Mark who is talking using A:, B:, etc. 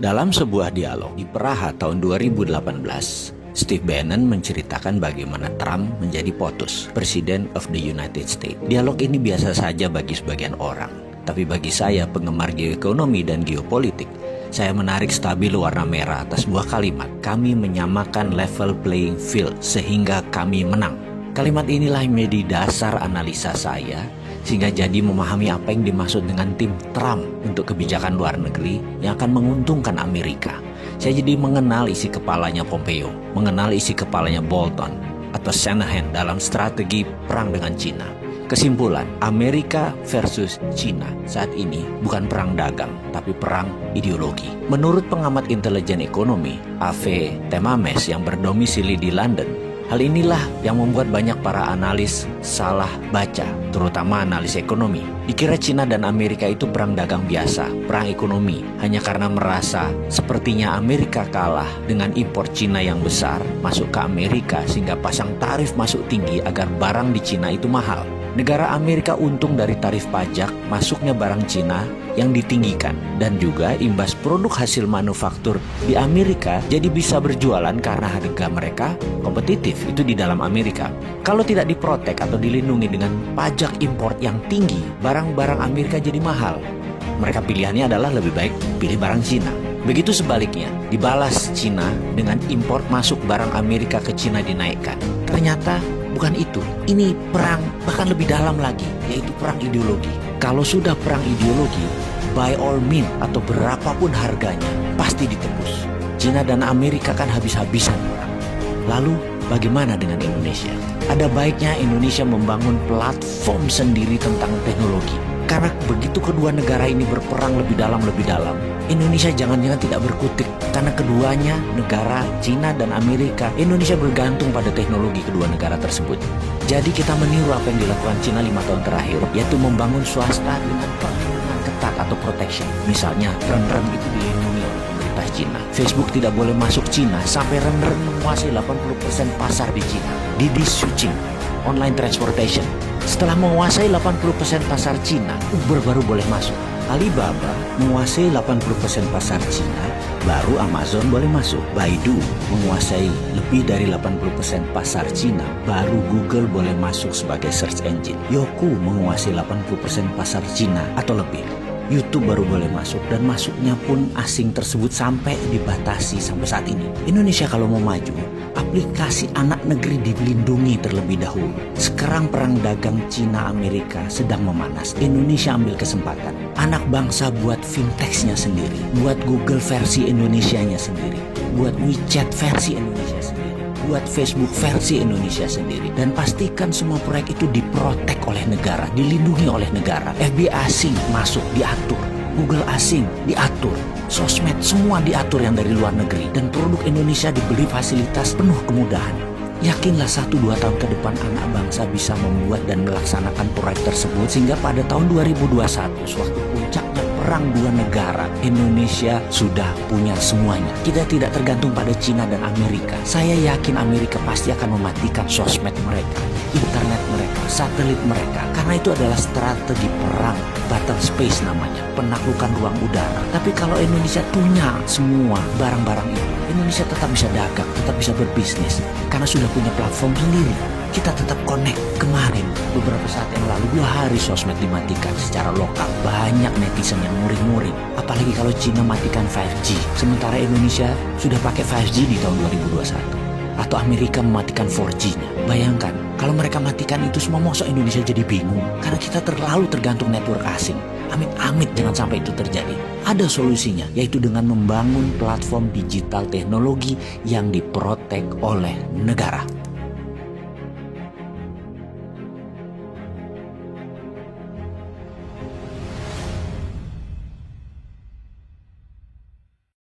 A: Dalam sebuah dialog di Praha tahun 2018, Steve Bannon menceritakan bagaimana Trump menjadi POTUS, President of the United States. Dialog ini biasa saja bagi sebagian orang, tapi bagi saya, penggemar geoekonomi dan geopolitik, saya menarik stabilo warna merah atas sebuah kalimat. Kami menyamakan level playing field sehingga kami menang. Kalimat inilah yang menjadi dasar analisa saya, sehingga jadi memahami apa yang dimaksud dengan tim Trump untuk kebijakan luar negeri yang akan menguntungkan Amerika. Saya jadi mengenal isi kepalanya Pompeo, mengenal isi kepalanya Bolton atau Shanahan dalam strategi perang dengan Cina. Kesimpulan, Amerika versus Cina saat ini bukan perang dagang, tapi perang ideologi. Menurut pengamat intelijen ekonomi, A.V. Temames yang berdomisili di London, hal inilah yang membuat banyak para analis salah baca, terutama analis ekonomi. Dikira Cina dan Amerika itu perang dagang biasa, perang ekonomi, hanya karena merasa sepertinya Amerika kalah dengan impor Cina yang besar masuk ke Amerika sehingga pasang tarif masuk tinggi agar barang di Cina itu mahal. Negara Amerika untung dari tarif pajak masuknya barang Cina yang ditinggikan, dan juga imbas produk hasil manufaktur di Amerika jadi bisa berjualan karena harga mereka kompetitif itu di dalam Amerika. Kalau tidak diprotek atau dilindungi dengan pajak impor yang tinggi, barang-barang Amerika jadi mahal. Mereka pilihannya adalah lebih baik pilih barang Cina. Begitu sebaliknya, dibalas Cina dengan impor masuk barang Amerika ke Cina dinaikkan. Ternyata bukan itu. Ini perang bahkan lebih dalam lagi, yaitu perang ideologi. Kalau sudah perang ideologi, by all means atau berapapun harganya, pasti ditebus. Cina dan Amerika kan habis-habisan perang. Lalu bagaimana dengan Indonesia? Ada baiknya Indonesia membangun platform sendiri tentang teknologi. Karena begitu kedua negara ini berperang lebih dalam, Indonesia jangan-jangan tidak berkutik. Karena keduanya, negara Cina dan Amerika, Indonesia bergantung pada teknologi kedua negara tersebut. Jadi kita meniru apa yang dilakukan Cina 5 tahun terakhir, yaitu membangun swasta dengan perlindungan ketat atau protection. Misalnya, rem-rem itu dilindungi oleh pemerintah Cina. Facebook tidak boleh masuk Cina sampai rem-rem menguasai 80% pasar di Cina. Didi Chuxing, online transportation. Setelah menguasai 80% pasar Cina, Uber baru boleh masuk. Alibaba menguasai 80% pasar Cina, baru Amazon boleh masuk. Baidu menguasai lebih dari 80% pasar Cina, baru Google boleh masuk sebagai search engine. Youku menguasai 80% pasar Cina atau lebih. YouTube baru boleh masuk, dan masuknya pun asing tersebut sampai dibatasi sampai saat ini. Indonesia kalau mau maju, aplikasi anak negeri dilindungi terlebih dahulu. Sekarang perang dagang Cina-Amerika sedang memanas. Indonesia ambil kesempatan. Anak bangsa buat fintechnya sendiri, buat Google versi Indonesianya sendiri, buat WeChat versi Indonesia sendiri, buat Facebook versi Indonesia sendiri, dan pastikan semua proyek itu diprotek oleh negara, dilindungi oleh negara. FBI asing masuk diatur, Google asing diatur, sosmed semua diatur yang dari luar negeri, dan produk Indonesia diberi fasilitas penuh kemudahan. Yakinlah 1-2 tahun ke depan anak bangsa bisa membuat dan melaksanakan proyek tersebut, sehingga pada tahun 2021 sewaktu puncaknya perang dua negara, Indonesia sudah punya semuanya. Kita tidak tergantung pada Cina dan Amerika. Saya yakin Amerika pasti akan mematikan sosmed mereka, internet mereka, satelit mereka, karena itu adalah strategi perang, battle space namanya, penaklukan ruang udara. Tapi kalau Indonesia punya semua barang-barang itu, Indonesia tetap bisa dagang, tetap bisa berbisnis, karena sudah punya platform sendiri. Kita tetap connect. Kemarin, beberapa saat yang lalu, 2 hari sosmed dimatikan secara lokal. Banyak netizen yang muring-muring. Apalagi kalau Cina matikan 5G. Sementara Indonesia sudah pakai 5G di tahun 2021. Atau Amerika mematikan 4G-nya. Bayangkan, kalau mereka matikan itu semua, masa Indonesia jadi bingung. Karena kita terlalu tergantung network asing. Amit-amit jangan sampai itu terjadi. Ada solusinya, yaitu dengan membangun platform digital teknologi yang diprotek oleh negara.